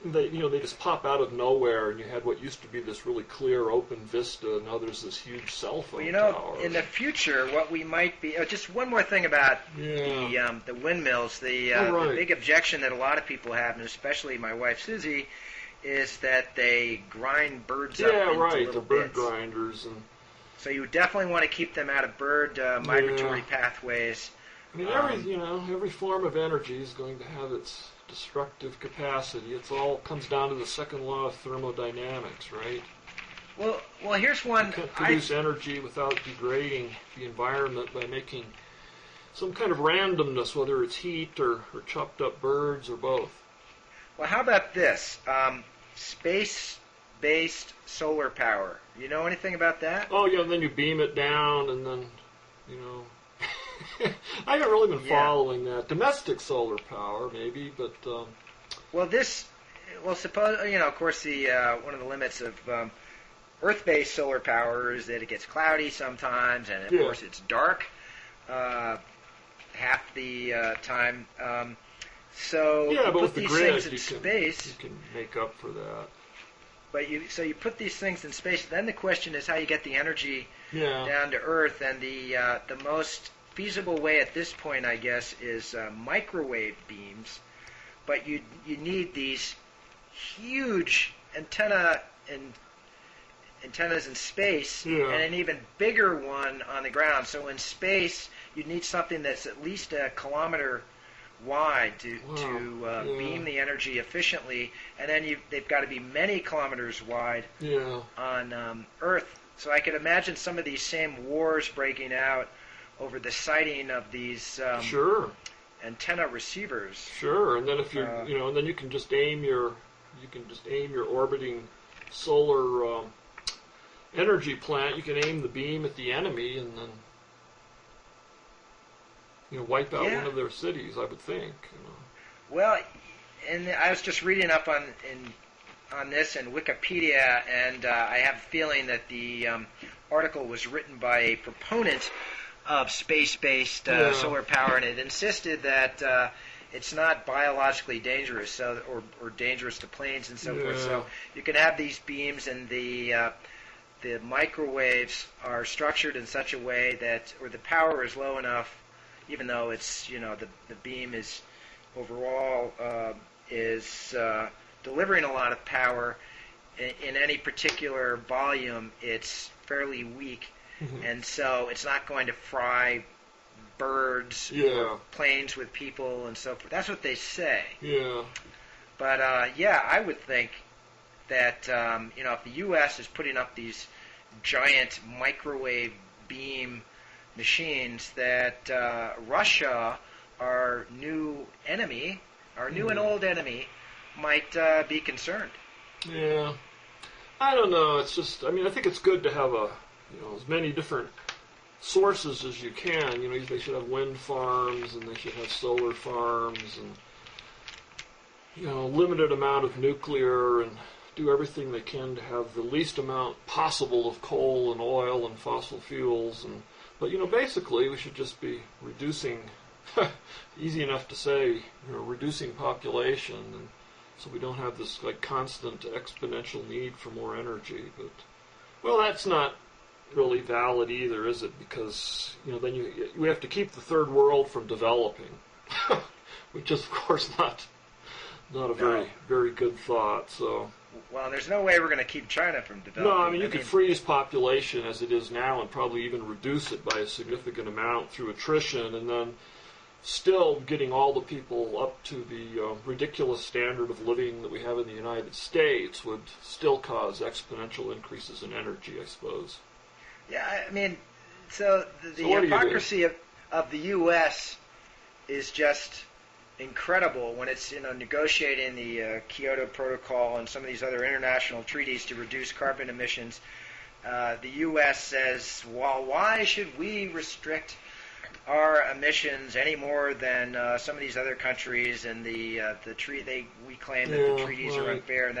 they just pop out of nowhere, and you had what used to be this really clear open vista, and now there's this huge cell phone tower. In the future, what we might be... just one more thing about the windmills. The big objection that a lot of people have, and especially my wife Susie, is that they grind birds up into little the bird bits. grinders. And so you definitely want to keep them out of bird migratory pathways. I mean, every form of energy is going to have its destructive capacity. It all comes down to the second law of thermodynamics, right? Well, here's one. You can't produce energy without degrading the environment by making some kind of randomness, whether it's heat or chopped up birds or both. Well, how about this? Space-based solar power. You know anything about that? Oh, yeah, and then you beam it down, and then, I haven't really been following that. Domestic solar power, maybe, but... suppose, of course, one of the limits of Earth-based solar power is that it gets cloudy sometimes, and, of course, it's dark half the time. But put with the these grid, things in space. You can make up for that. But you put these things in space. Then the question is how you get the energy down to Earth, and the most feasible way at this point, I guess, is microwave beams. But you need these huge antennas in space, and an even bigger one on the ground. So in space, you need something that's at least a kilometer wide to beam the energy efficiently, and then they've got to be many kilometers wide on Earth. So I could imagine some of these same wars breaking out over the sighting of these antenna receivers. Sure, and then if you're and then you can just aim your orbiting solar energy plant. You can aim the beam at the enemy, and then wipe out one of their cities, I would think. Well, and I was just reading up on this in Wikipedia, and I have a feeling that the article was written by a proponent of space-based solar power, and it insisted that it's not biologically dangerous, or dangerous to planes and so forth. So you can have these beams, and the microwaves are structured in such a way that, or the power is low enough, even though it's the beam is overall is delivering a lot of power in any particular volume, it's fairly weak, and so it's not going to fry birds or planes with people and so forth. That's what they say. Yeah. But I would think that if the U.S. is putting up these giant microwave beam machines, that Russia, our new enemy, our new and old enemy, might be concerned. Yeah. I don't know. It's just, I think it's good to have as many different sources as you can. They should have wind farms, and they should have solar farms, and limited amount of nuclear, and do everything they can to have the least amount possible of coal and oil and fossil fuels. But basically, we should just be reducing, easy enough to say, reducing population, and so we don't have this constant exponential need for more energy. But that's not really valid either, is it? Because then we have to keep the third world from developing, which is of course not a very good thought. So. Well, there's no way we're going to keep China from developing. No, you could freeze population as it is now and probably even reduce it by a significant amount through attrition, and then still getting all the people up to the ridiculous standard of living that we have in the United States would still cause exponential increases in energy, I suppose. Yeah, so the hypocrisy of the U.S. is just incredible when it's negotiating the Kyoto Protocol and some of these other international treaties to reduce carbon emissions. The U.S. says, well, why should we restrict our emissions any more than some of these other countries? And we claim that the treaties are unfair, and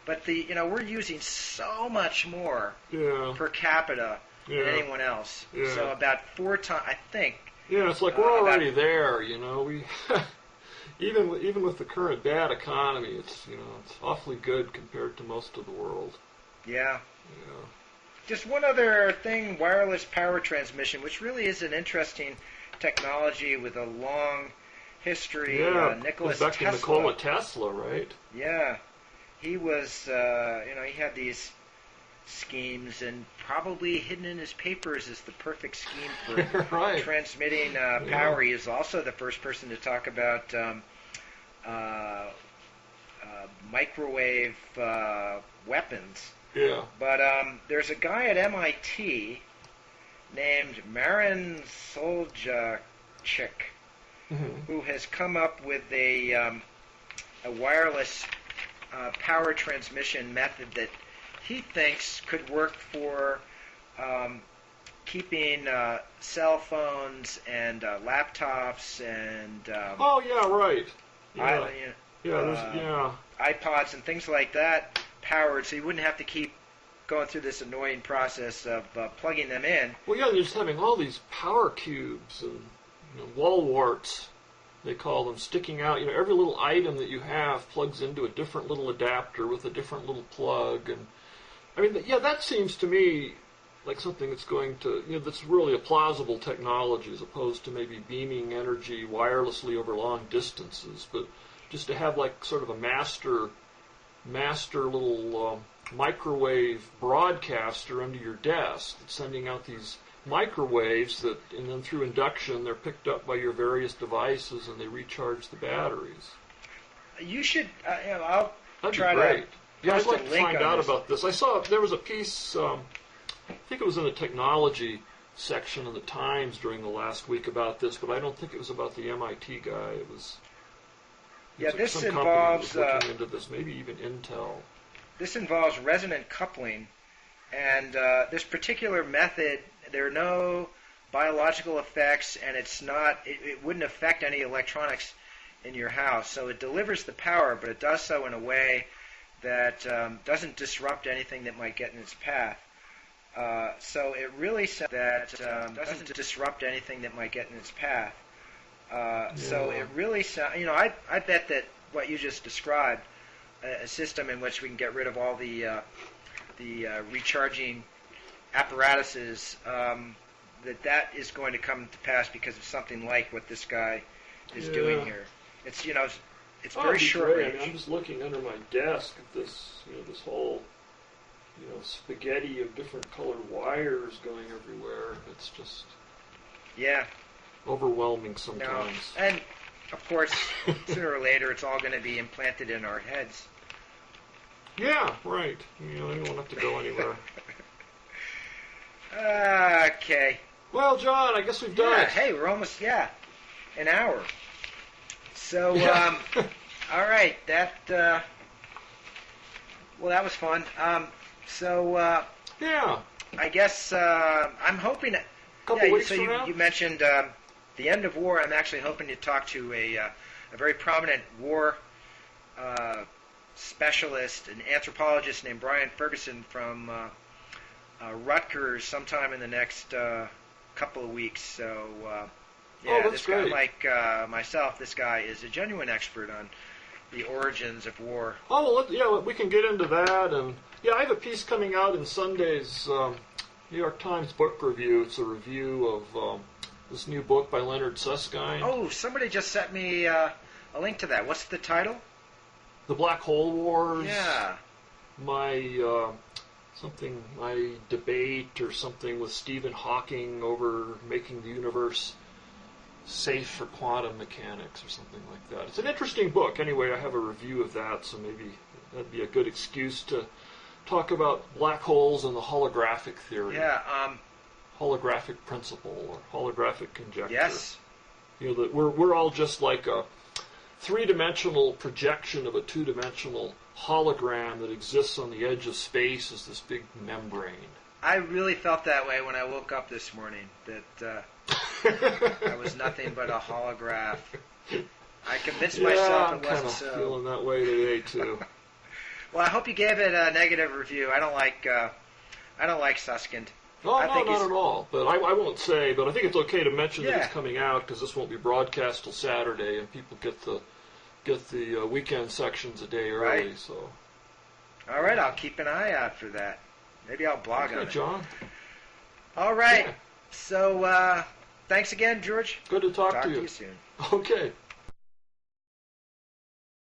but we're using so much more per capita than anyone else. So about 4 times, I think. Yeah, it's like we're already there. We. even with the current bad economy, it's awfully good compared to most of the world. Yeah. Yeah. Just one other thing, wireless power transmission, which really is an interesting technology with a long history. Yeah, Nicholas back Tesla. to Nikola Tesla, right? Yeah. He was, he had these schemes, and probably hidden in his papers is the perfect scheme for right. transmitting power. He is also the first person to talk about microwave weapons. Yeah. But there's a guy at MIT named Marin Soljacic who has come up with a wireless power transmission method that he thinks could work for keeping cell phones and laptops and oh yeah, right. Yeah. iPods and things like that powered, so you wouldn't have to keep going through this annoying process of plugging them in. Well, yeah, they're just having all these power cubes and wall warts, they call them, sticking out. Every little item that you have plugs into a different little adapter with a different little plug. And I mean, that seems to me like something that's going to, that's really a plausible technology as opposed to maybe beaming energy wirelessly over long distances. But just to have like sort of a master little microwave broadcaster under your desk that's sending out these microwaves and then through induction they're picked up by your various devices and they recharge the batteries. You should, I'll That'd try be great. to I'd like to link find on out this. about this. I saw there was a piece, I think it was in the technology section of the Times during the last week about this, but I don't think it was about the MIT guy. It was this some involves company that was looking into this, maybe even Intel. This involves resonant coupling, and this particular method, there are no biological effects, and it wouldn't affect any electronics in your house. So it delivers the power, but it does so in a way that doesn't disrupt anything that might get in its path. So it really doesn't disrupt anything that might get in its path. So it really sounds, I bet that what you just described, a system in which we can get rid of all the recharging apparatuses, that is going to come to pass because of something like what this guy is doing here. It's it's very short range. I mean, I'm just looking under my desk at this this whole spaghetti of different colored wires going everywhere. It's just overwhelming sometimes. No. And of course, sooner or later, it's all going to be implanted in our heads. Yeah, right. They won't have to go anywhere. Okay. Well, John, I guess we've done it. Hey, we're almost an hour. So, all right, that was fun. I guess I'm hoping. Couple weeks so from now? You mentioned the end of war. I'm actually hoping to talk to a very prominent war specialist, an anthropologist named Brian Ferguson from Rutgers sometime in the next couple of weeks. So, that's guy, great. like myself, this guy is a genuine expert on the origins of war. Oh, well, we can get into that. And I have a piece coming out in Sunday's New York Times book review. It's a review of this new book by Leonard Susskind. Oh, somebody just sent me a link to that. What's the title? The Black Hole Wars. Yeah. My debate or something with Stephen Hawking over making the universe safe for quantum mechanics or something like that. It's an interesting book. Anyway, I have a review of that, so maybe that'd be a good excuse to talk about black holes and the holographic theory. Yeah. Holographic principle or holographic conjecture. Yes. That we're all just like a three-dimensional projection of a two-dimensional hologram that exists on the edge of space as this big membrane. I really felt that way when I woke up this morning, that I was nothing but a holograph. I convinced myself it wasn't so. I'm feeling that way today too. Well, I hope you gave it a negative review. I don't like Susskind. No, not at all. But I won't say. But I think it's okay to mention that it's coming out because this won't be broadcast till Saturday, and people get the get the weekend sections a day early. Right. So. All right, I'll keep an eye out for that. Maybe I'll blog on Okay, it. John. All right. Yeah. So thanks again, George. Good to talk to Talk you. to you soon. Okay.